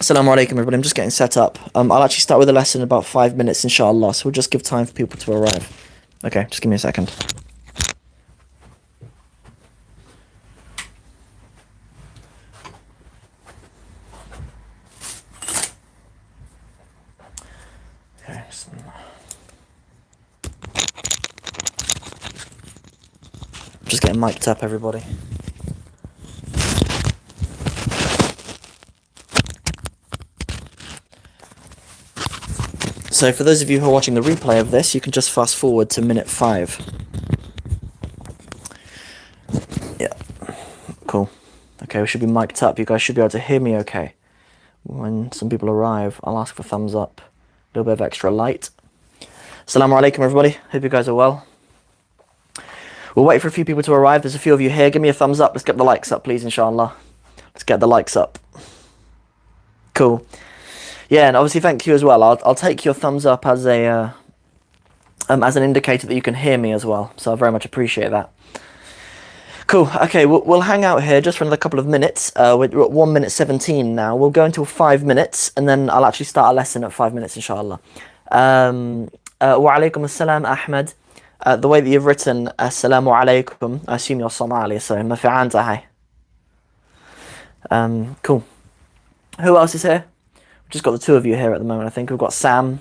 Assalamu alaikum everybody, I'm just getting set up. I'll actually start with a lesson in about 5 minutes inshallah, so we'll just give time for people to arrive. Okay, just give me a second. Okay. Just getting mic'd up everybody. So for those of you who are watching the replay of this, you can just fast forward to minute 5. Yeah, cool. Okay, we should be mic'd up. You guys should be able to hear me okay. When some people arrive, I'll ask for thumbs up. A little bit of extra light. Assalamu alaikum everybody. Hope you guys are well. We'll wait for a few people to arrive. There's a few of you here. Give me a thumbs up. Let's get the likes up, please, inshallah. Let's get the likes up. Cool. Yeah, and obviously thank you as well. I'll take your thumbs up as a as an indicator that you can hear me as well. So I very much appreciate that. Cool. Okay, we'll hang out here just for another couple of minutes. We're at 1 minute 17 now. We'll go until 5 minutes, and then I'll actually start a lesson at 5 minutes, inshallah. Wa alaikum assalam, Ahmed. The way that you've written assalamu alaikum, I assume you're Somali, so mafi'an tahay. Cool. Who else is here? Just got the two of you here at the moment, I think. We've got Sam.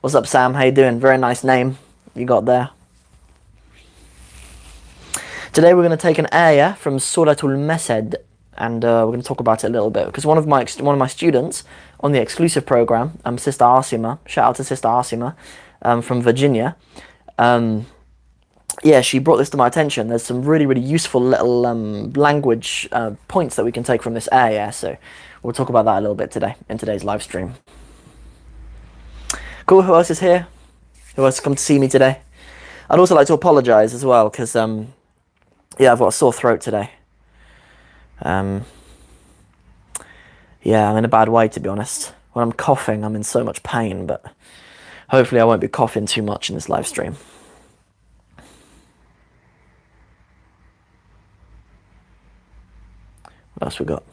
What's up, Sam? How you doing? Very nice name you got there. Today we're going to take an ayah from Surat Masad, and we're going to talk about it a little bit, because one of my students on the exclusive program, Sister Asima, shout out to Sister Asima from Virginia. Yeah, she brought this to my attention. There's some really, really useful little language points that we can take from this ayah, so we'll talk about that a little bit today, in today's live stream. Cool, who else is here? Who else has come to see me today? I'd also like to apologise as well, because, yeah, I've got a sore throat today. Yeah, I'm in a bad way, to be honest. When I'm coughing, I'm in so much pain, but hopefully I won't be coughing too much in this live stream. What else we got?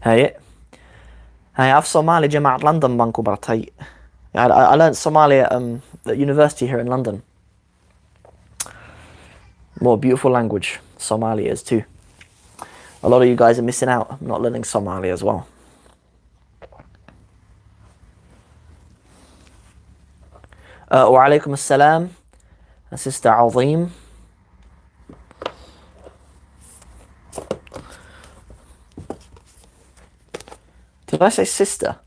Hey, I've Somali Jamaat London Banku Bartay. I learned Somali at university here in London. What a beautiful language Somali is too. A lot of you guys are missing out, not learning Somali as well. Wa alaikum assalam, Sister Azim. Did I say sister?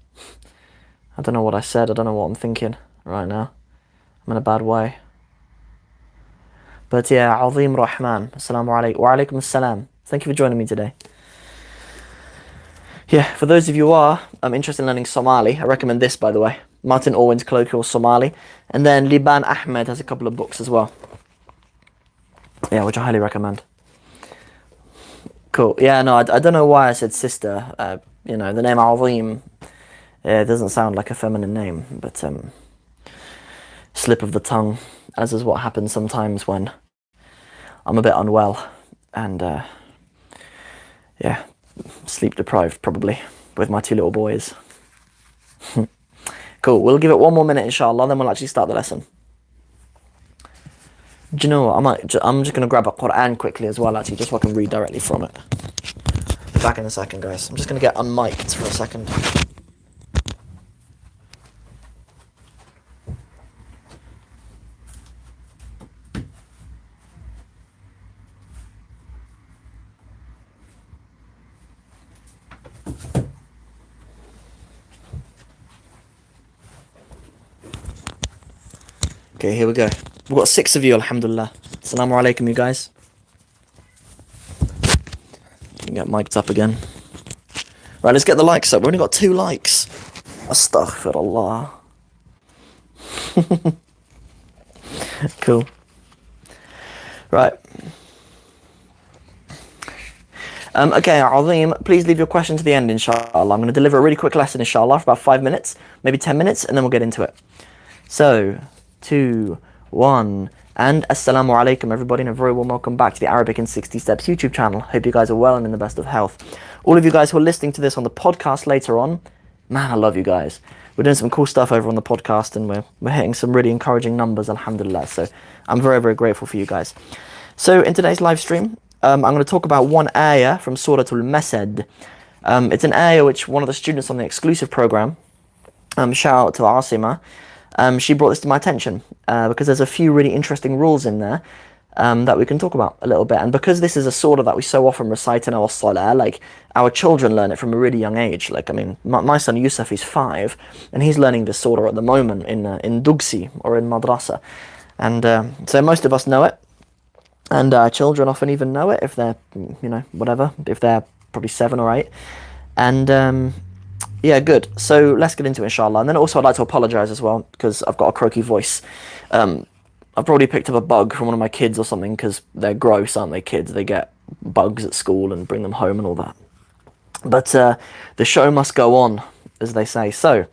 I don't know what I said. I don't know what I'm thinking right now. I'm in a bad way. But yeah, Azim Rahman. Assalamu alaikum. Wa alaikum assalam. Thank you for joining me today. Yeah, for those of you who are interested in learning Somali, I recommend this, by the way. Martin Orwin's Colloquial Somali. And then Liban Ahmed has a couple of books as well. Yeah, which I highly recommend. Cool. Yeah, no, I don't know why I said sister. You know, the name Azim, it doesn't sound like a feminine name, but slip of the tongue, as is what happens sometimes when I'm a bit unwell and, yeah, sleep deprived probably with my 2 little boys. Cool, we'll give it 1 more minute inshallah, then we'll actually start the lesson. Do you know what, I'm just going to grab a Quran quickly as well actually, just so I can read directly from it. Back in a second, guys. I'm just going to get unmiked for a second. Okay, here we go. We've got 6 of you, alhamdulillah. Assalamu alaikum, you guys. Get mic'd up again. Right, let's get the likes up. We've only got 2 likes. Astaghfirullah. Cool. Right. Okay, Azim, please leave your question to the end, inshallah. I'm going to deliver a really quick lesson, inshallah, for about 5 minutes, maybe 10 minutes, and then we'll get into it. So, 2, 1, And Assalamu alaikum everybody, and a very warm welcome back to the Arabic in 60 Steps YouTube channel. Hope you guys are well and in the best of health. All of you guys who are listening to this on the podcast later on, man, I love you guys. We're doing some cool stuff over on the podcast, and we're hitting some really encouraging numbers, alhamdulillah. So I'm very, very grateful for you guys. So in today's live stream, I'm going to talk about one ayah from Surat Masad. It's an ayah which one of the students on the exclusive program, shout out to Asima, she brought this to my attention because there's a few really interesting rules in there that we can talk about a little bit. And because this is a surah that we so often recite in our salah, like our children learn it from a really young age. Like, I mean, my son Yusuf is 5 and he's learning this surah at the moment in Dugsi or in Madrasa. And so most of us know it. And our children often even know it if they're, whatever, if they're probably 7 or 8. And yeah, good. So let's get into it, inshallah. And then also I'd like to apologize as well because I've got a croaky voice. I've probably picked up a bug from one of my kids or something because they're gross, aren't they, kids? They get bugs at school and bring them home and all that. But the show must go on, as they say. So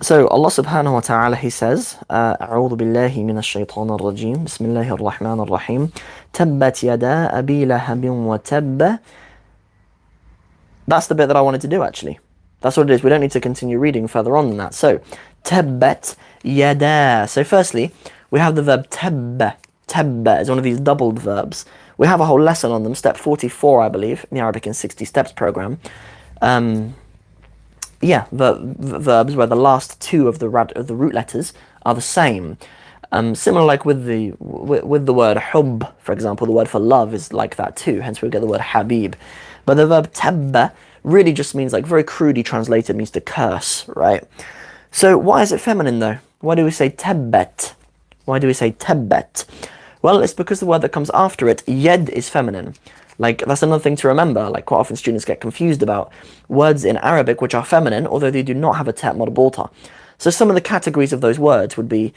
Allah subhanahu wa ta'ala, he says, أعوذ بالله من الشيطان الرجيم بسم الله الرحمن الرحيم تبت يدا أبي لهب وتب. That's the bit that I wanted to do, actually. That's what it is. We don't need to continue reading further on than that. So, tabbat yada. So firstly, we have the verb tabba. Tabba is one of these doubled verbs. We have a whole lesson on them, step 44, I believe, in the Arabic in 60 Steps program. Yeah, verbs where the last 2 of the root letters are the same. Similar like with the word hub, for example, the word for love is like that too, hence we get the word habib. But the verb tabba really just means, like very crudely translated, means to curse, right? So why is it feminine though? Why do we say tabbat? Why do we say tabbat? Well, it's because the word that comes after it, yed, is feminine. Like, that's another thing to remember. Like, quite often students get confused about words in Arabic which are feminine, although they do not have a ta' marbuta. So some of the categories of those words would be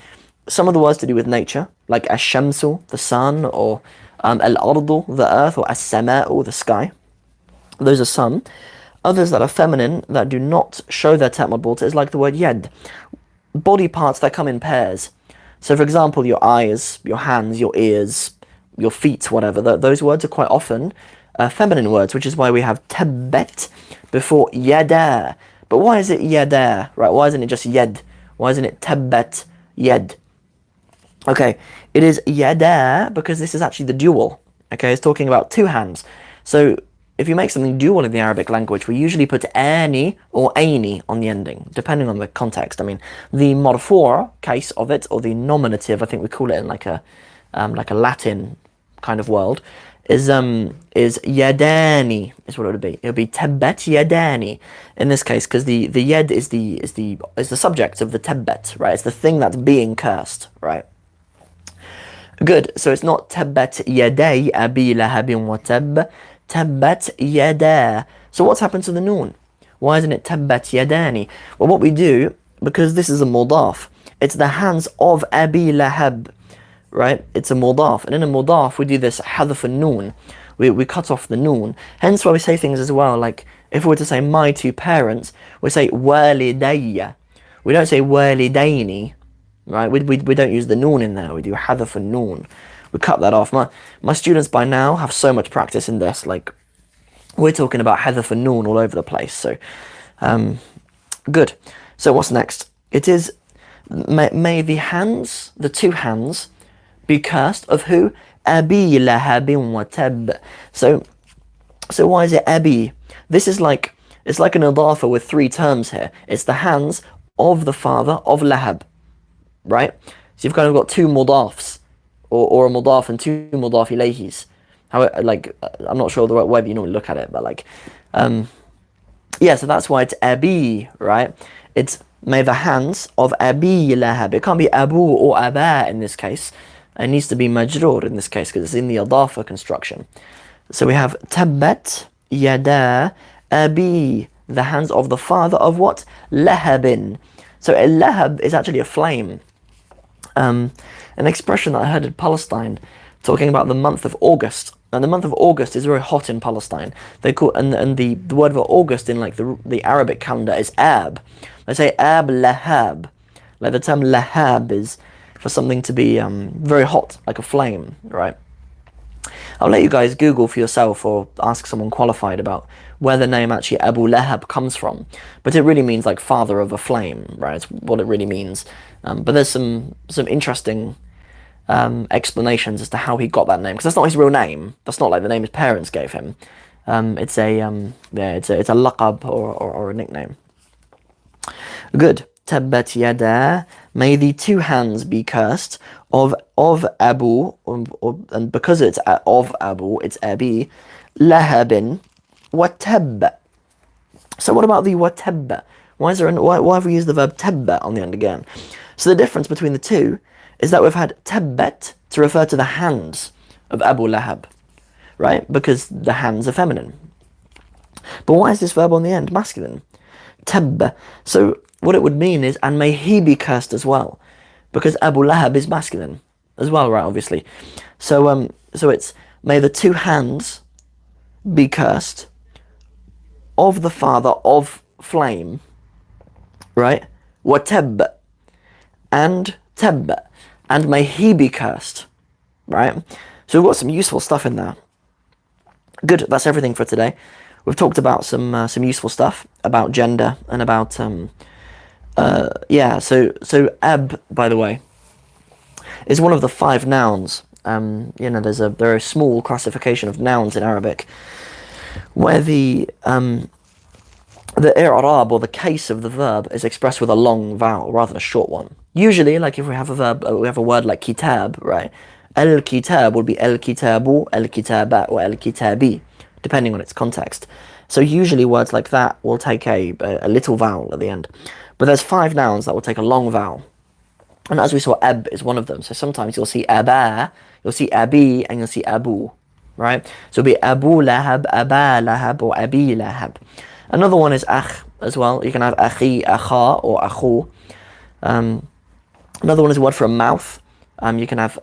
some of the words to do with nature, like ash-shamsu, the sun, or al-ardu, the earth, or as-sama'u, the sky. Those are some. Others that are feminine, that do not show their ta' marbuta, is like the word yed. Body parts that come in pairs. So for example, your eyes, your hands, your ears, your feet, whatever, those words are quite often feminine words, which is why we have tabbat before yada. But why is it yada, right? Why isn't it just yed? Why isn't it tabbat yed? Okay, it is yada because this is actually the dual. Okay, it's talking about 2 hands. So if you make something dual in the Arabic language, we usually put ani or aini on the ending, depending on the context. I mean, the marfu' case of it, or the nominative, I think we call it in like a Latin kind of world, is yadani, is what it would be. It would be tabbat yadani in this case, because the yad is the subject of the tabbat, right? It's the thing that's being cursed, right? Good. So it's not tabbat yaday abi lahabin wa tab. Tabbat yada. So what's happened to the noon? Why isn't it tabbat yadani? Well, what we do, because this is a mudaf, it's the hands of Abi Lahab, right? It's a mudaf, and in a mudaf we do this hadf an-noon. We cut off the noon. Hence why we say things as well, like if we were to say my 2 parents, we say walidayya. We don't say walidaini, right? We don't use the noon in there. We do hadf an-noon. We cut that off. My students by now have so much practice in this. Like, we're talking about hadf an-noon all over the place. So, good. So what's next? It is, may the hands, the 2 hands, be cursed of who? Abi lahabin wa tab. So why is it abi? This is like, it's like an idafa with 3 terms here. It's the hands of the father of Lahab, right? So you've kind of got 2 mudafs. Or a mudaf and 2 mudaf ilayhis. How, like, I'm not sure the right way you normally look at it, but like, yeah, so that's why it's abi, right? It's may the hands of Abi Lahab. It can't be Abu or Aba in this case. It needs to be majroor in this case because it's in the adafa construction. So we have tabbat yada abi, the hands of the father of what? Lahabin. So a lahab is actually a flame. An expression that I heard in Palestine talking about the month of August. And the month of August is very hot in Palestine. They call and the word for August in like the Arabic calendar is Ab. They say Ab Lahab. Like the term Lahab is for something to be very hot, like a flame, right? I'll let you guys Google for yourself or ask someone qualified about where the name actually Abu Lahab comes from. But it really means like father of a flame, right? It's what it really means. But there's some interesting explanations as to how he got that name, because that's not his real name. That's not like the name his parents gave him. It's a laqab or a nickname. Good. Tabbat yada, may the two hands be cursed of Abu, and because it's of Abu, it's Abi, Lahabin, wa tabba. So what about the wa tabba? Why have we used the verb tabba on the end again? So the difference between the two is that we've had tabbat to refer to the hands of Abu Lahab, right? Because the hands are feminine. But why is this verb on the end masculine? Tabba. So what it would mean is, and may he be cursed as well, because Abu Lahab is masculine as well, right? Obviously. So it's may the two hands be cursed of the father of flame, right? Wa tabba, and tabba, and may he be cursed, right? So we've got some useful stuff in there. Good. That's everything for today. We've talked about some useful stuff about gender and about so ab, by the way, is one of the 5 nouns. There's a very small classification of nouns in Arabic where the i'rab, or the case of the verb, is expressed with a long vowel rather than a short one. Usually, like if we have a verb, we have a word like kitab, right? Al-kitab will be al-kitabu, al-kitabat, or al-kitabi, depending on its context. So usually words like that will take a little vowel at the end. But there's 5 nouns that will take a long vowel. And as we saw, ab is one of them. So sometimes you'll see aba, you'll see abi, and you'll see abu, right? So it'll be Abu Lahab, Aba Lahab, or Abi Lahab. Another one is akh as well. You can have akhi, akha, or akhu. Another one is a word for a mouth. You can have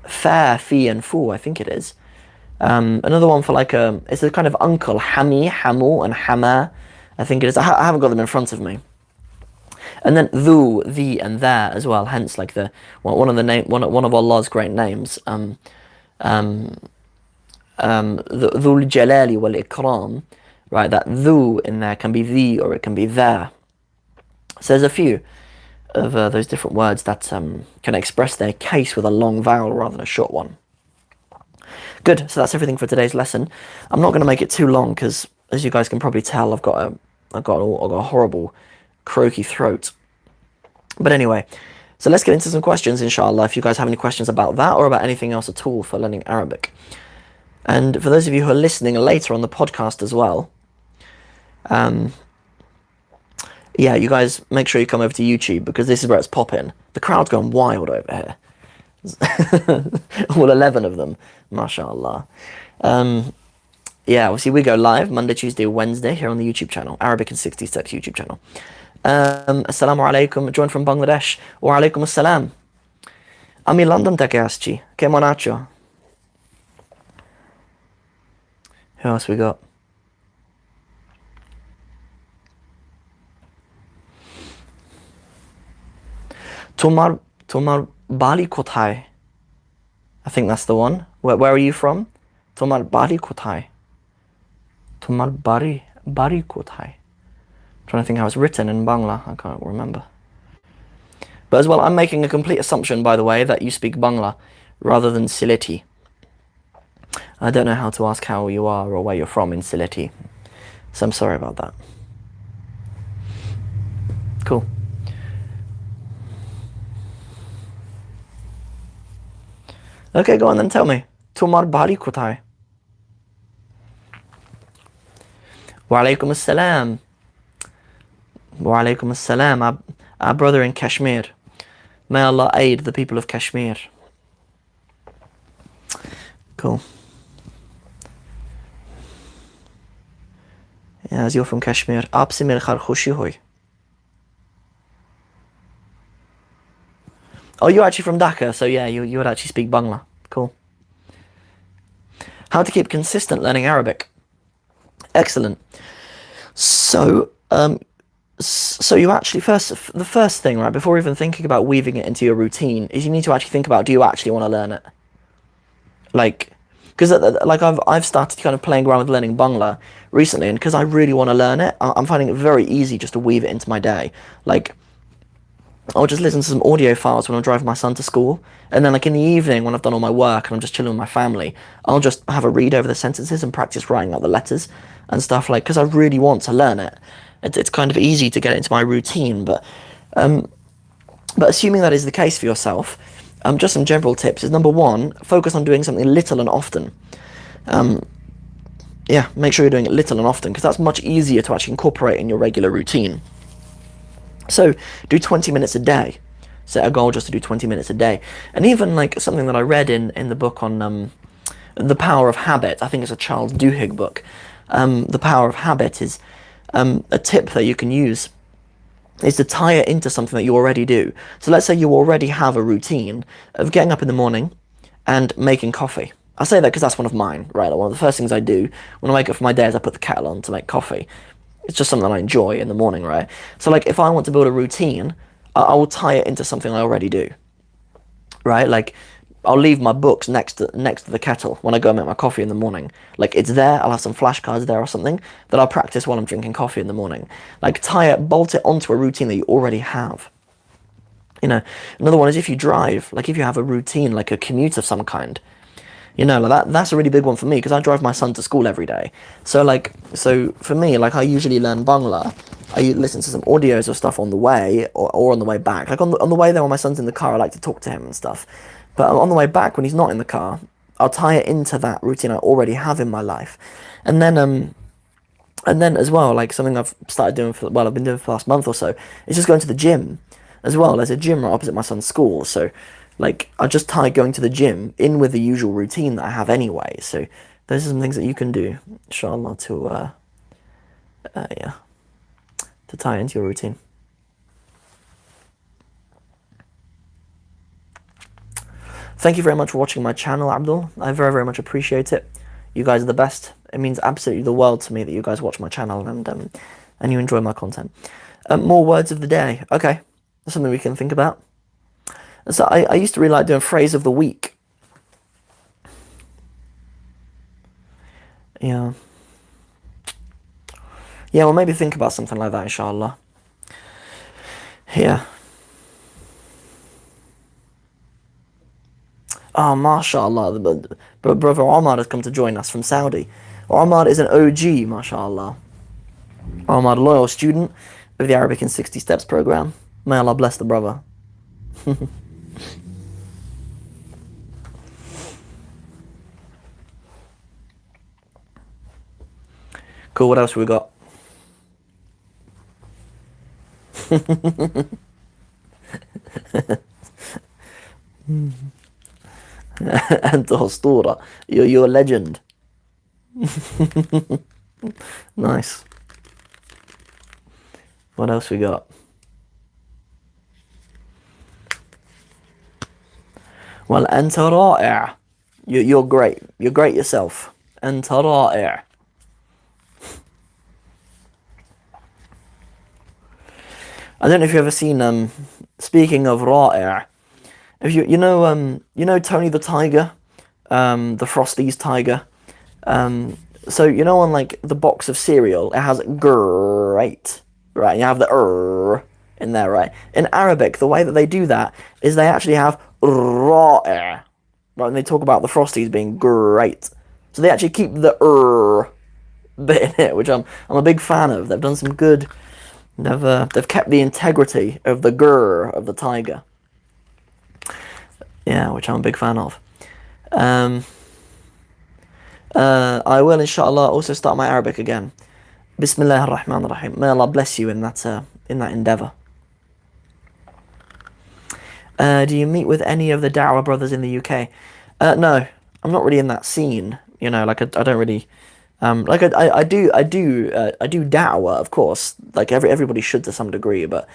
fa, fi, and fu, I think it is. Another one for like it's a kind of uncle, hami, hamu, and hama, I think it is. I haven't got them in front of me. And then dhu, the, and there as well. Hence, like one of Allah's great names. Dhul Jalali wal Ikram, right? That dhu in there can be the, or it can be there. So there's a few of those different words that can express their case with a long vowel rather than a short one. Good. So that's everything for today's lesson. I'm not going to make it too long because, as you guys can probably tell, I've got a horrible croaky throat. But anyway, so let's get into some questions, inshallah, if you guys have any questions about that or about anything else at all for learning Arabic. And for those of you who are listening later on the podcast as well, you guys make sure you come over to YouTube, because this is where it's popping. The crowd's gone wild over here. All 11 of them, mashallah. Obviously we go live Monday, Tuesday, Wednesday here on the YouTube channel, Arabic in 60 Steps YouTube channel. Assalamu alaikum, joined from Bangladesh. Wa alaikum assalam. Ami London থেকে আসছি, কেমন আছো? Who else we got? Tomar Bali kothai. I think that's the one. Where are you from? Tomar Bali kothai. Tomar Bari kothai. Trying to think how it's written in Bangla. I can't remember. But as well, I'm making a complete assumption, by the way, that you speak Bangla rather than Sylheti. I don't know how to ask how you are or where you're from in Sylheti, so I'm sorry about that. Cool. Okay, go on then, tell me. Tomar Bari kothai. Wa alaikum assalam. Wa alaikum assalam. Our brother in Kashmir. May Allah aid the people of Kashmir. Cool. Yeah, as you're from Kashmir. Aap se mere khar khushi hoy. Oh, you're actually from Dhaka, so yeah, you would actually speak Bangla. Cool. How to keep consistent learning Arabic. Excellent. So, So you actually the first thing, right, before even thinking about weaving it into your routine, is you need to actually think about, do you actually want to learn it? Like, because like I've started kind of playing around with learning Bangla recently, and because I really want to learn it, I'm finding it very easy just to weave it into my day. Like, I'll just listen to some audio files when I'm driving my son to school, and then like in the evening when I've done all my work and I'm just chilling with my family, I'll just have a read over the sentences and practice writing out the letters and stuff, like, because I really want to learn it. It's kind of easy to get it into my routine, but assuming that is the case for yourself, just some general tips is, number one, focus on doing something little and often. Yeah, make sure you're doing it little and often, because that's much easier to actually incorporate in your regular routine. So do 20 minutes a day. Set a goal just to do 20 minutes a day. And even like something that I read in the book on The Power of Habit, I think it's a Charles Duhigg book. The Power of Habit is a tip that you can use is to tie it into something that you already do. So let's say you already have a routine of getting up in the morning and making coffee. I say that because that's one of mine, right? Like one of the first things I do when I wake up for my day is I put the kettle on to make coffee. It's just something that I enjoy in the morning, right? So like if I want to build a routine, I will tie it into something I already do, right? Like I'll leave my books next to the kettle when I go and make my coffee in the morning. Like it's there, I'll have some flashcards there or something that I'll practice while I'm drinking coffee in the morning. Like bolt it onto a routine that you already have. You know, another one is if you drive, like if you have a routine, like a commute of some kind, you know, like that's a really big one for me because I drive my son to school every day. So for me, like I usually learn Bangla. I listen to some audios or stuff on the way or on the way back. Like on the way there when my son's in the car, I like to talk to him and stuff. But on the way back when he's not in the car, I'll tie it into that routine I already have in my life. And then as well, like something I've started doing I've been doing for the last month or so, is just going to the gym as well. There's a gym right opposite my son's school, so like I just tie going to the gym in with the usual routine that I have anyway. So those are some things that you can do, inshallah, to tie into your routine. Thank you very much for watching my channel, Abdul. I very, very much appreciate it. You guys are the best. It means absolutely the world to me that you guys watch my channel and you enjoy my content. More words of the day. Okay, that's something we can think about. So I used to really like doing phrase of the week. Yeah. Yeah, well, maybe think about something like that, inshallah. Yeah. Oh, mashallah, brother Omar has come to join us from Saudi. Omar is an OG, mashallah. Omar, a loyal student of the Arabic in 60 Steps program. May Allah bless the brother. Cool, what else we got? أنت أسطورة. You're a legend. Nice. What else we got? Well, أنت رائع. You're great. You're great yourself. أنت رائع. I don't know if you've ever seen, speaking of رائع, if you know Tony the Tiger, the Frosties tiger. So you know on like the box of cereal, it has great, right? You have the in there, right? In Arabic, the way that they do that is they actually have رائع, right? And they talk about the Frosties being great, so they actually keep the bit in it, which I'm a big fan of. They've done some good. They've kept the integrity of the of the tiger. Yeah, which I'm a big fan of. I will, inshallah, also start my Arabic again. Bismillah ar-Rahman ar-Rahim. May Allah bless you in that endeavor. Do you meet with any of the Dawah brothers in the UK? No, I'm not really in that scene. You know, like I don't really. Like I do Dawah, of course. Like everybody should to some degree, but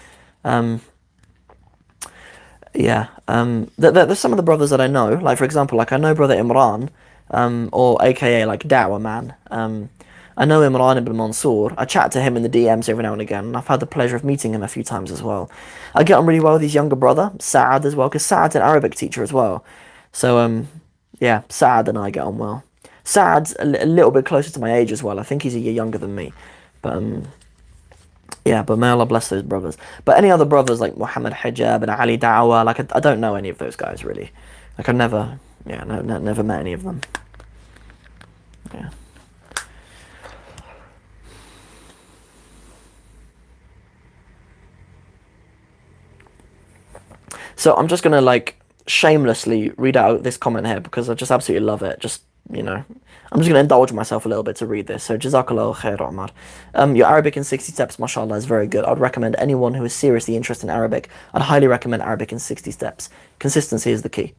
yeah. There's some of the brothers that I know. Like for example, like I know brother Imran, or AKA like Dawah man. I know Imran ibn Mansour. I chat to him in the DMs every now and again, and I've had the pleasure of meeting him a few times as well. I get on really well with his younger brother, Saad, as well, because Saad's an Arabic teacher as well. So, yeah, Saad and I get on well. Saad's a little bit closer to my age as well. I think he's a year younger than me. But, yeah, but may Allah bless those brothers. But any other brothers like Muhammad Hijab and Ali Dawah, like, I don't know any of those guys, really. Like, I never, yeah, never met any of them. Yeah. So I'm just gonna like shamelessly read out this comment here because I just absolutely love it. Just, you know, I'm just gonna indulge myself a little bit to read this. So Jazakallah khair, Umar. Your Arabic in 60 steps, mashallah, is very good. I'd recommend anyone who is seriously interested in Arabic. I'd highly recommend Arabic in 60 steps. Consistency is the key.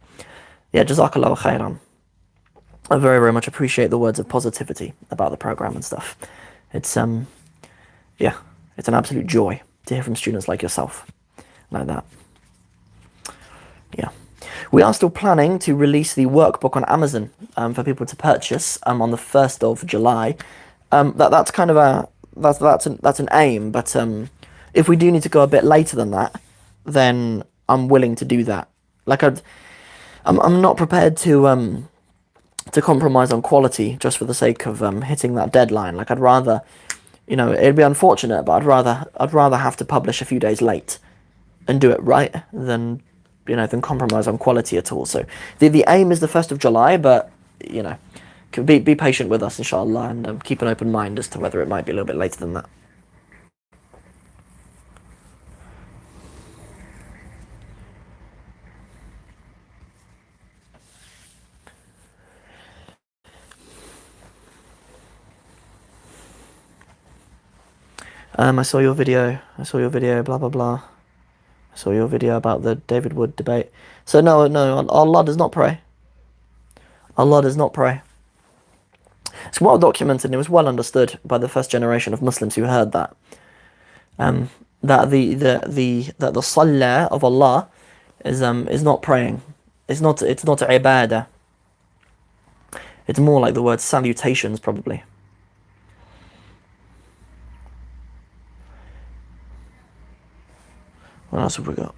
Yeah, Jazakallah khairan. I very, very much appreciate the words of positivity about the program and stuff. It's yeah, it's an absolute joy to hear from students like yourself, like that. Yeah, we are still planning to release the workbook on Amazon for people to purchase on the 1st of July. That's kind of that's an aim, but if we do need to go a bit later than that, then I'm willing to do that. Like I'm not prepared to compromise on quality just for the sake of hitting that deadline. Like I'd rather, you know, it'd be unfortunate, but I'd rather have to publish a few days late and do it right than, you know, than compromise on quality at all. So the aim is the 1st of July, but, you know, be patient with us, inshallah, and keep an open mind as to whether it might be a little bit later than that. I saw your video, blah, blah, blah. I saw your video about the David Wood debate. So no, Allah does not pray. Allah does not pray. It's well documented and it was well understood by the first generation of Muslims who heard that. That the salah of Allah is not praying. It's not ibadah. It's more like the word salutations, probably. What else have we got?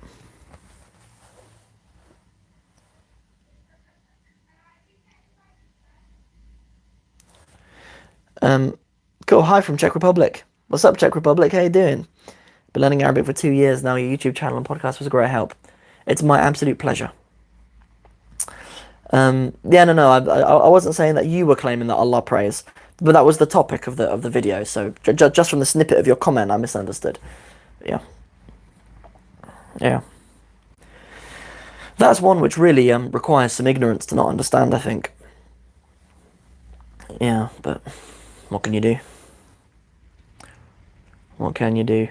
Cool. Hi from Czech Republic. What's up, Czech Republic? How you doing? Been learning Arabic for 2 years now. Your YouTube channel and podcast was a great help. It's my absolute pleasure. Yeah, no, I wasn't saying that you were claiming that Allah prays, but that was the topic of the video. So just from the snippet of your comment, I misunderstood. Yeah. Yeah. That's one which really requires some ignorance to not understand, I think. Yeah, but what can you do? What can you do?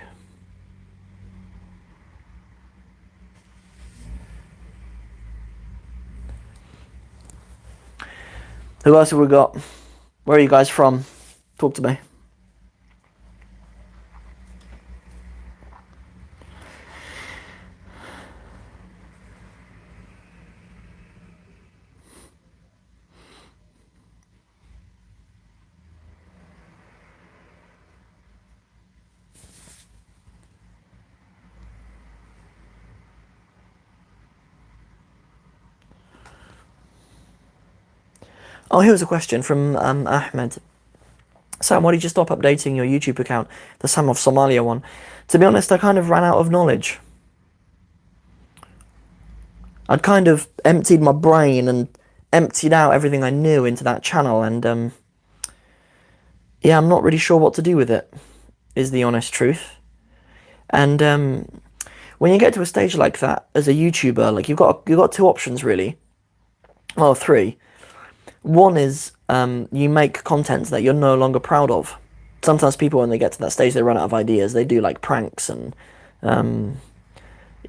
Who else have we got? Where are you guys from? Talk to me. Oh, here's a question from Ahmed. Sam, why did you stop updating your YouTube account, the Sam of Somalia one? To be honest, I kind of ran out of knowledge. I'd kind of emptied my brain and emptied out everything I knew into that channel, and yeah, I'm not really sure what to do with it, is the honest truth. And when you get to a stage like that as a YouTuber, like you've got two options really. Well, three. One is you make content that you're no longer proud of. Sometimes people, when they get to that stage, they run out of ideas. They do like pranks and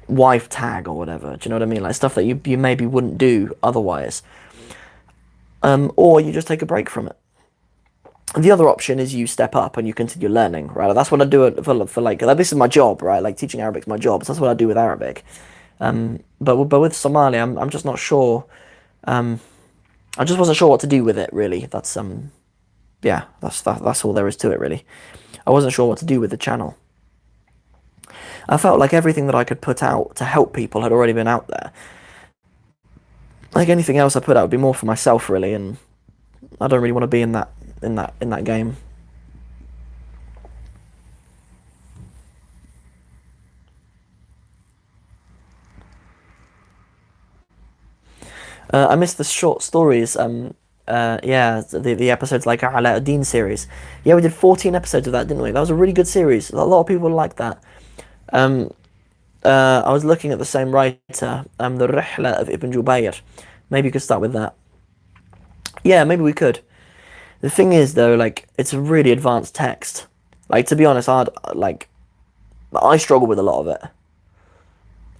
wife tag or whatever. Do you know what I mean? Like stuff that you maybe wouldn't do otherwise. Or you just take a break from it. The other option is you step up and you continue learning, right? That's what I do for like, this is my job, right? Like teaching Arabic is my job. So that's what I do with Arabic. But with Somali, I'm just not sure. I just wasn't sure what to do with it, really. That's yeah, that's all there is to it, really. I wasn't sure what to do with the channel. I felt like everything that I could put out to help people had already been out there. Like anything else I put out would be more for myself, really, and I don't really want to be in that game. I missed the short stories. Yeah, the episodes like Alauddin series. Yeah, we did 14 episodes of that, didn't we? That was a really good series. A lot of people liked that. I was looking at the same writer, the Rihla of Ibn Jubayr. Maybe you could start with that. Yeah, maybe we could. The thing is, though, like, it's a really advanced text. Like, to be honest, I struggle with a lot of it.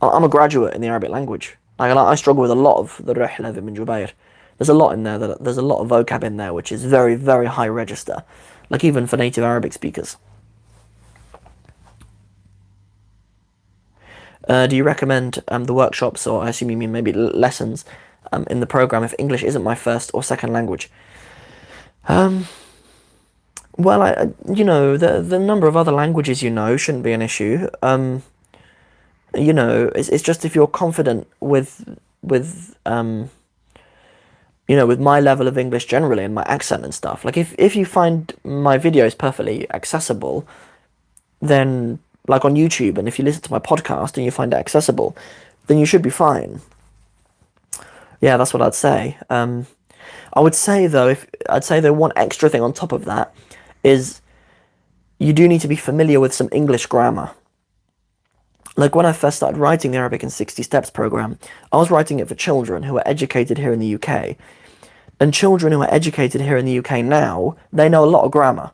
I'm a graduate in the Arabic language. Like, I struggle with a lot of the Rihla of Ibn Jubayr. There's a lot in there, there's a lot of vocab in there, which is very, very high register. Like, even for native Arabic speakers. Do you recommend the workshops, or I assume you mean maybe lessons, in the program if English isn't my first or second language? Well, the number of other languages shouldn't be an issue. It's just if you're confident with my level of English generally and my accent and stuff. Like if you find my videos perfectly accessible, then like on YouTube, and if you listen to my podcast and you find it accessible, then you should be fine. Yeah, that's what I'd say. I would say though, one extra thing on top of that is you do need to be familiar with some English grammar. Like when I first started writing the Arabic in 60 Steps program, I was writing it for children who are educated here in the UK. And children who are educated here in the UK now, they know a lot of grammar.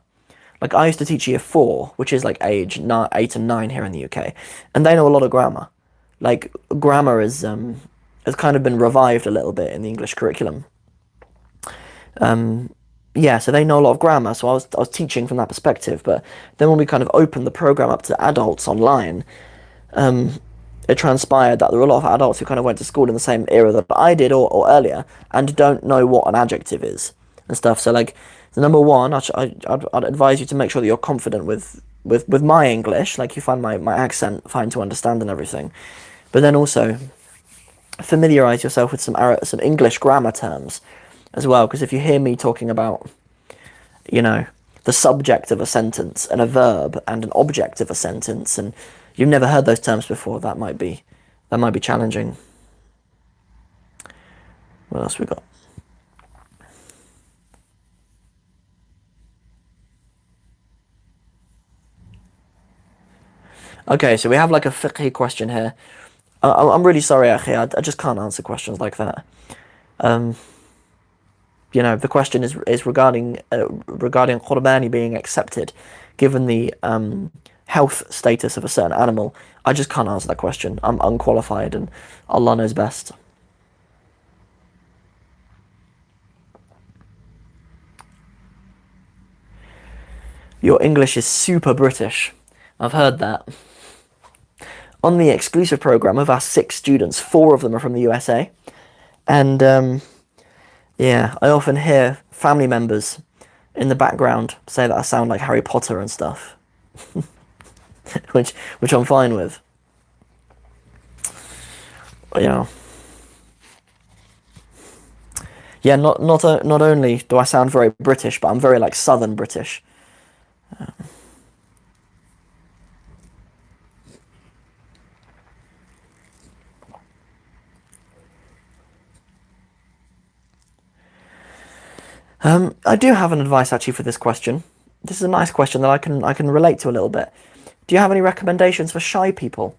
Like I used to teach year 4, which is like age 8 and 9 here in the UK, and they know a lot of grammar. Like grammar has kind of been revived a little bit in the English curriculum. Yeah, so they know a lot of grammar, so I was teaching from that perspective. But then when we kind of opened the program up to adults online, it transpired that there were a lot of adults who kind of went to school in the same era that I did or earlier and don't know what an adjective is and stuff. So like, the number one, I'd advise you to make sure that you're confident with my English, like you find my accent fine to understand and everything. But then also familiarize yourself with some English grammar terms as well, because if you hear me talking about, the subject of a sentence and a verb and an object of a sentence, and you've never heard those terms before, that might be challenging. What else we got? Okay, so we have like a fiqhi question here. I'm really sorry, Akhi, I just can't answer questions like that. The question is regarding Qurbani being accepted, given the health status of a certain animal. I just can't answer that question. I'm unqualified, and Allah knows best. Your English is super British. I've heard that. On the exclusive program of our 6 students, 4 of them are from the USA. And yeah, I often hear family members in the background say that I sound like Harry Potter and stuff. which I'm fine with. Yeah. Yeah, not only do I sound very British, but I'm very like Southern British. I do have an advice actually for this question. This is a nice question that I can relate to a little bit. Do you have any recommendations for shy people?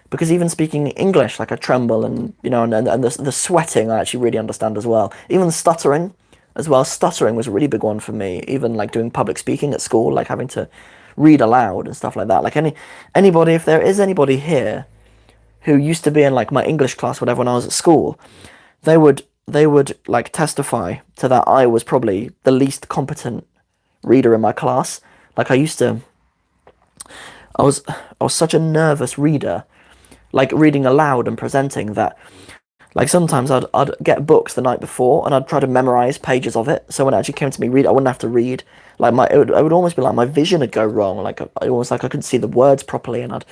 Because even speaking English, like I tremble, and and the sweating I actually really understand as well. Even stuttering as well. Stuttering was a really big one for me. Even like doing public speaking at school, like having to read aloud and stuff like that. Like anybody, if there is anybody here who used to be in like my English class, whatever, when I was at school, they would like testify to that I was probably the least competent reader in my class. Like I was such a nervous reader, like reading aloud and presenting, that Like sometimes I'd get books the night before and I'd try to memorize pages of it. So when it actually came to me read, I wouldn't have to read. Like it would almost be like my vision would go wrong. Like I almost like I couldn't see the words properly, and I'd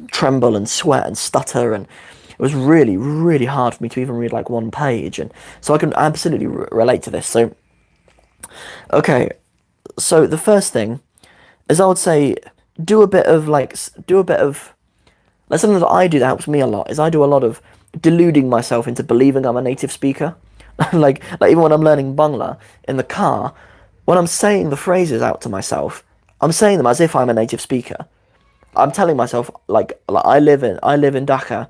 tremble and sweat and stutter, and it was really, really hard for me to even read like one page. And so I can absolutely relate to this. So, okay, so the first thing is I would say do a bit of like something that I do that helps me a lot is I do a lot of deluding myself into believing I'm a native speaker. like even when I'm learning Bangla in the car, when I'm saying the phrases out to myself, I'm saying them as if I'm a native speaker. I'm telling myself like I live in Dhaka,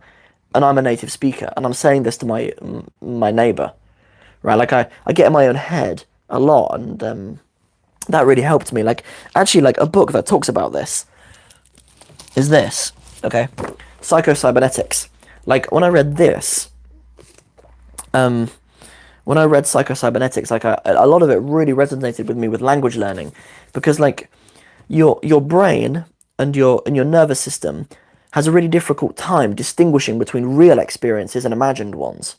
and I'm a native speaker, and I'm saying this to my neighbor, right? Like I get in my own head a lot, and that really helped me. Like actually, like a book that talks about this is this, okay, Psycho-Cybernetics. Like when I read this, when I read Psycho-Cybernetics, like a lot of it really resonated with me with language learning, because like your brain and your nervous system has a really difficult time distinguishing between real experiences and imagined ones.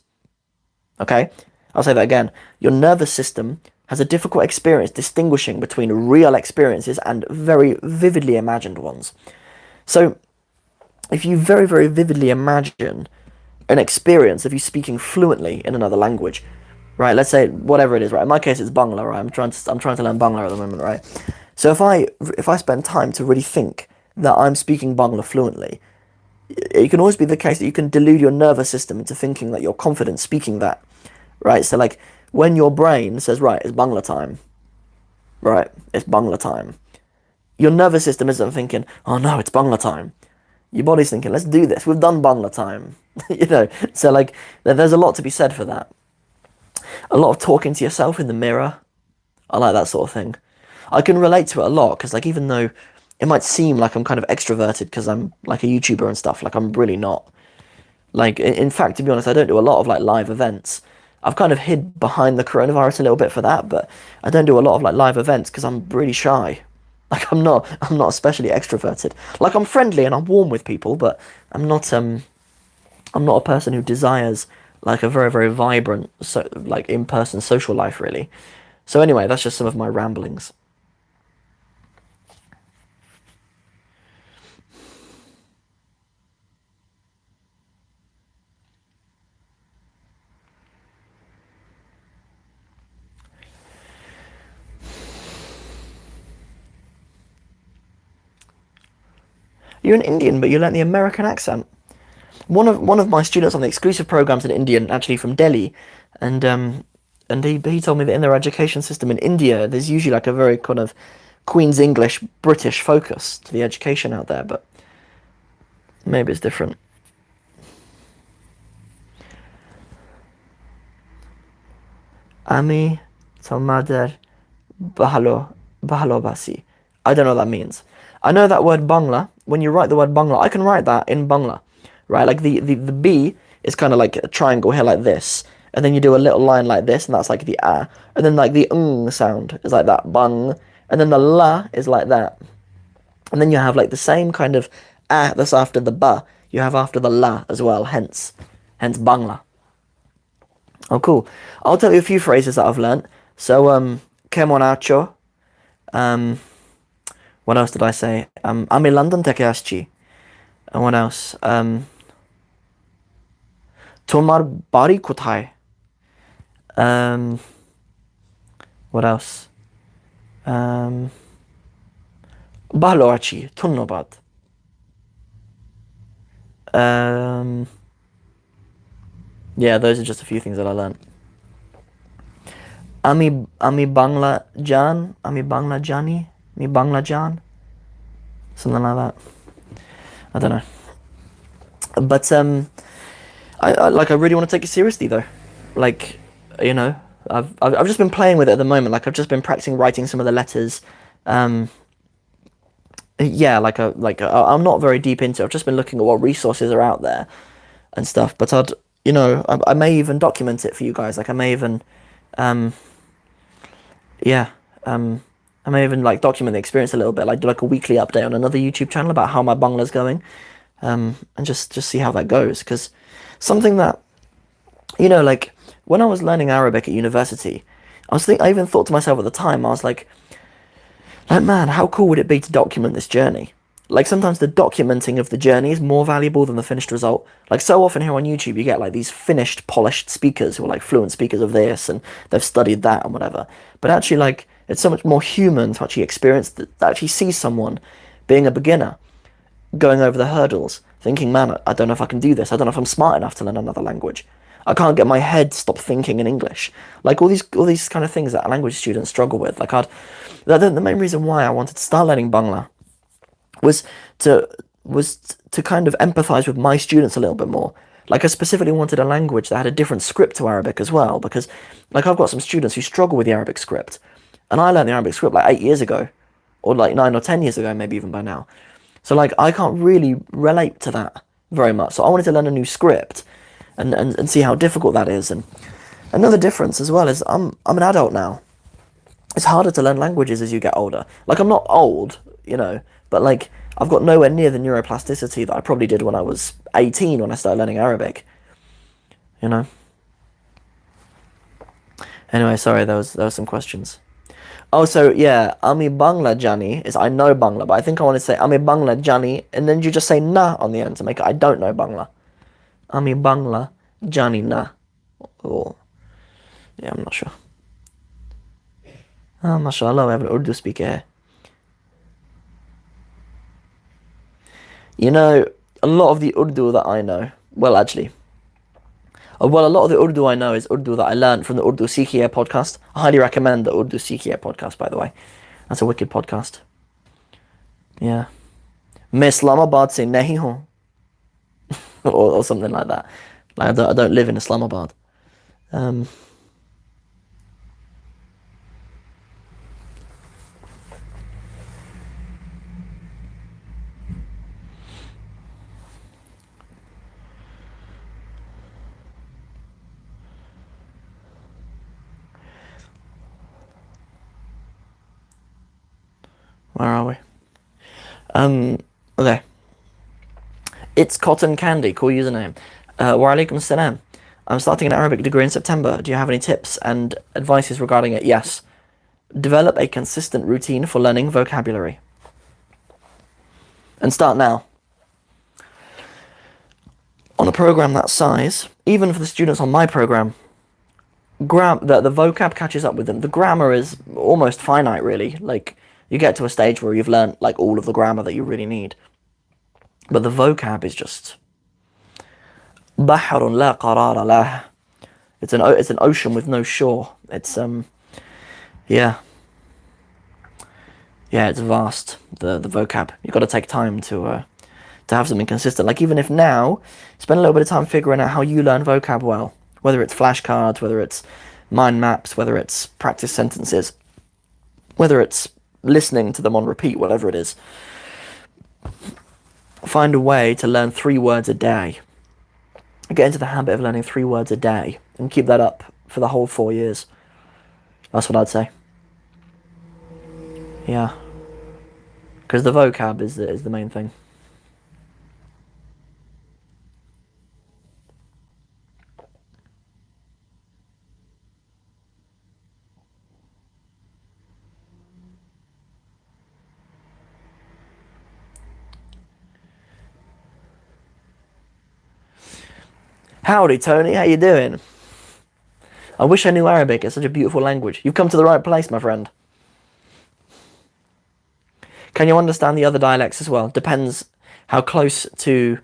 Okay? I'll say that again. Your nervous system has a difficult experience distinguishing between real experiences and very vividly imagined ones. So, if you very, very vividly imagine an experience of you speaking fluently in another language, right? Let's say whatever it is, right? In my case, it's Bangla, right? I'm trying to learn Bangla at the moment, right? So if I spend time to really think that I'm speaking Bangla fluently, it can always be the case that you can delude your nervous system into thinking that you're confident speaking that, right? So like when your brain says, right, it's Bangla time, right? It's Bangla time. Your nervous system isn't thinking, oh no, it's Bangla time. Your body's thinking, let's do this. We've done Bangla time, you know? So like there's a lot to be said for that. A lot of talking to yourself in the mirror. I like that sort of thing. I can relate to it a lot because like even though it might seem like I'm kind of extroverted because I'm like a YouTuber and stuff, like I'm really not. Like in fact, to be honest, I don't do a lot of like live events. I've kind of hid behind the coronavirus a little bit for that, but I don't do a lot of like live events because I'm really shy. Like I'm not especially extroverted. Like I'm friendly and I'm warm with people, but I'm not a person who desires like a very, very vibrant like in-person social life really. So anyway, that's just some of my ramblings. You're an Indian, but you learnt the American accent. One of my students on the exclusive program's an Indian, actually from Delhi, and he told me that in their education system in India, there's usually like a very kind of Queen's English British focus to the education out there, but maybe it's different. Ami tomader basi. I don't know what that means. I know that word Bangla. When you write the word Bangla, I can write that in Bangla, right? Like the B is kind of like a triangle here like this, and then you do a little line like this, and that's like the A, and then like the sound is like that, bang, and then the la is like that, and then you have like the same kind of A that's after the ba, you have after the la as well, hence Bangla. Oh, cool. I'll tell you a few phrases that I've learnt. So, kemonacho. What else did I say? Ami London থেকে আসছি. And what else? তোমার বাড়ি কোথায়? What else? ভালো আছি, ধন্যবাদ. Yeah, those are just a few things that I learned. Ami Bangla Jan, Ami Bangla Jani. Me Bangla Jan, something like that. I don't know, but I really want to take it seriously though. Like, you know, I've just been playing with it at the moment. Like I've just been practicing writing some of the letters. Yeah, I'm not very deep into it. I've just been looking at what resources are out there and stuff. But I may even document it for you guys. Like I may even, I may even like document the experience a little bit, like do like a weekly update on another YouTube channel about how my Bangla's going, and just see how that goes. Because something that You know, like when I was learning Arabic at university, I even thought to myself at the time, I was like, man, how cool would it be to document this journey? Like sometimes the documenting of the journey is more valuable than the finished result. Like so often here on YouTube, you get like these finished, polished speakers who are like fluent speakers of this and they've studied that and whatever. But actually, like it's so much more human to actually experience that, actually see someone being a beginner, going over the hurdles, thinking, man, I don't know if I can do this. I don't know if I'm smart enough to learn another language. I can't get my head stop thinking in English. Like all these kind of things that language students struggle with. Like the main reason why I wanted to start learning Bangla was to kind of empathize with my students a little bit more. Like I specifically wanted a language that had a different script to Arabic as well, because like I've got some students who struggle with the Arabic script, and I learned the Arabic script like 8 years ago, or like 9 or 10 years ago, maybe even by now. So like I can't really relate to that very much. So I wanted to learn a new script and see how difficult that is. And another difference as well is I'm an adult now. It's harder to learn languages as you get older. Like I'm not old, you know, but like I've got nowhere near the neuroplasticity that I probably did when I was 18 when I started learning Arabic. You know. Anyway, sorry, there was some questions. Oh, so yeah, Ami Bangla Jani is I know Bangla, but I think I want to say Ami Bangla Jani, and then you just say na on the end to make it I don't know Bangla. Ami Bangla Jani na. Or yeah, I'm not sure. Oh, mashallah, we have an Urdu speaker here. You know, a lot of the Urdu that I know, well, actually, a lot of the Urdu I know is Urdu that I learned from the Urdu Sikhiya podcast. I highly recommend the Urdu Sikhiya podcast, by the way. That's a wicked podcast. Yeah. Main Islamabad se nahi ho. or something like that. Like I don't live in Islamabad. Where are we? Okay. It's Cotton Candy, cool username. Wa alaikum salam. I'm starting an Arabic degree in September. Do you have any tips and advices regarding it? Yes. Develop a consistent routine for learning vocabulary. And start now. On a program that size, even for the students on my program, the vocab catches up with them. The grammar is almost finite, really. Like, you get to a stage where you've learned like all of the grammar that you really need. But the vocab is just بحر لا قرار له. It's an ocean with no shore. It's yeah, it's vast. The vocab. You've got to take time to have something consistent. Like even if now, spend a little bit of time figuring out how you learn vocab well. Whether it's flashcards, whether it's mind maps, whether it's practice sentences, whether it's listening to them on repeat, whatever it is. Find a way to learn 3 words a day. Get into the habit of learning 3 words a day and keep that up for the whole 4 years. That's what I'd say. Yeah. Because the vocab is the main thing. Howdy, Tony. How you doing? I wish I knew Arabic. It's such a beautiful language. You've come to the right place, my friend. Can you understand the other dialects as well? Depends how close to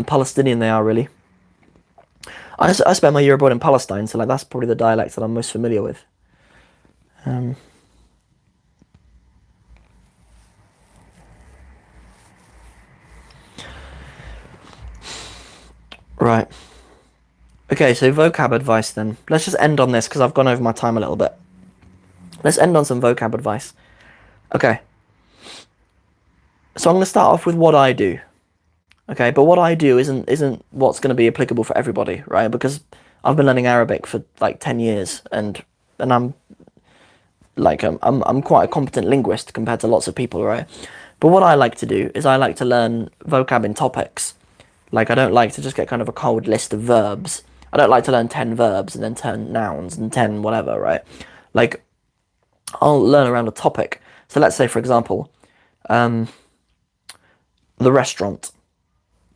Palestinian they are, really. I spent my year abroad in Palestine, so like that's probably the dialect that I'm most familiar with. Right. Okay, so vocab advice then. Let's just end on this because I've gone over my time a little bit. Let's end on some vocab advice. Okay. So I'm going to start off with what I do. Okay, but what I do isn't what's going to be applicable for everybody, right? Because I've been learning Arabic for like 10 years and I'm like I'm quite a competent linguist compared to lots of people, right? But what I like to do is I like to learn vocab in topics. Like I don't like to just get kind of a cold list of verbs. I don't like to learn 10 verbs and then 10 nouns and 10 whatever, right? Like, I'll learn around a topic. So let's say, for example, the restaurant.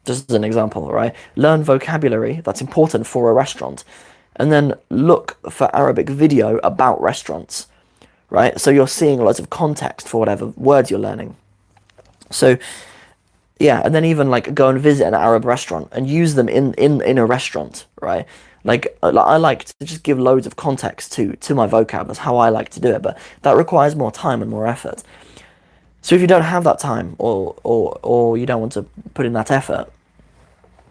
Just as an example, right? Learn vocabulary that's important for a restaurant, and then look for Arabic video about restaurants, right? So you're seeing lots of context for whatever words you're learning. So, yeah, and then even like go and visit an Arab restaurant and use them in a restaurant, right? Like I like to just give loads of context to my vocab. That's how I like to do it, but that requires more time and more effort. So if you don't have that time, or you don't want to put in that effort,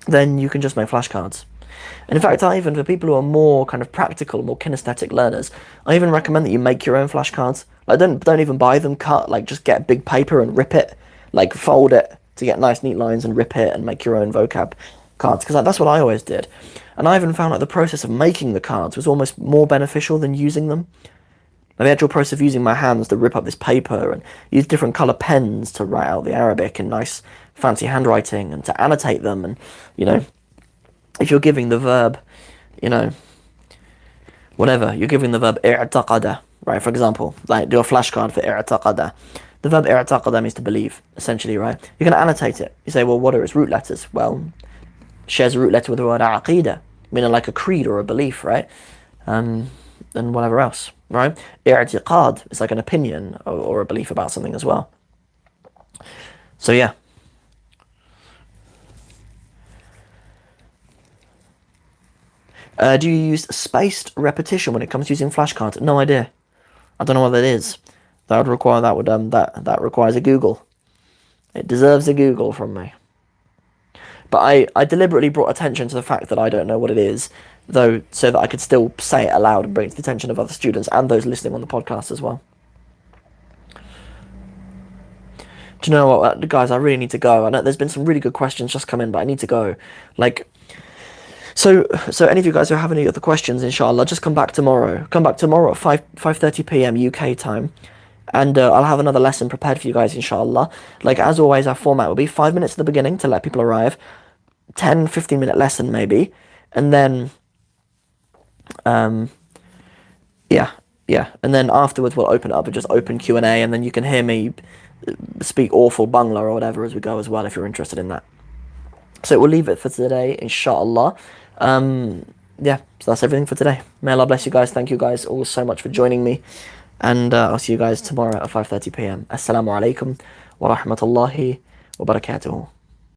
then you can just make flashcards. And in fact, even for people who are more kind of practical, more kinesthetic learners, I even recommend that you make your own flashcards. Like don't even buy them cut. Like just get big paper and rip it, like fold it to get nice neat lines and rip it and make your own vocab cards. Because that's what I always did. And I even found like the process of making the cards was almost more beneficial than using them. The actual process of using my hands to rip up this paper and use different colour pens to write out the Arabic in nice fancy handwriting and to annotate them, and if you're giving the verb, whatever, you're giving the verb i'taqada, right? For example, like do a flashcard for i'taqada. The verb i'taqada means to believe, essentially, right? You're going to annotate it. You say, well, what are its root letters? Well, shares a root letter with the word aqidah, meaning like a creed or a belief, right? And whatever else, right? I'tiqad is like an opinion or a belief about something as well. So yeah. Do you use spaced repetition when it comes to using flashcards? No idea. I don't know what that is. That requires a Google. It deserves a Google from me. But I deliberately brought attention to the fact that I don't know what it is, though, so that I could still say it aloud and bring it to the attention of other students and those listening on the podcast as well. Do you know what, guys? I really need to go. I know there's been some really good questions just come in, but I need to go. So any of you guys who have any other questions, inshallah, just come back tomorrow. Come back tomorrow at 5:30 p.m. UK time, and I'll have another lesson prepared for you guys, inshallah. Like as always, our format will be 5 minutes at the beginning to let people arrive, 10-15 minute lesson maybe, and then and then afterwards we'll open it up and just open Q&A, and then you can hear me speak awful Bangla or whatever as we go as well, if you're interested in that. So we'll leave it for today, inshallah. So that's everything for today. May Allah bless you guys. Thank you guys all so much for joining me, and I'll see you guys tomorrow at 5:30 p.m. Assalamu alaikum wa rahmatullahi wa barakatuhu.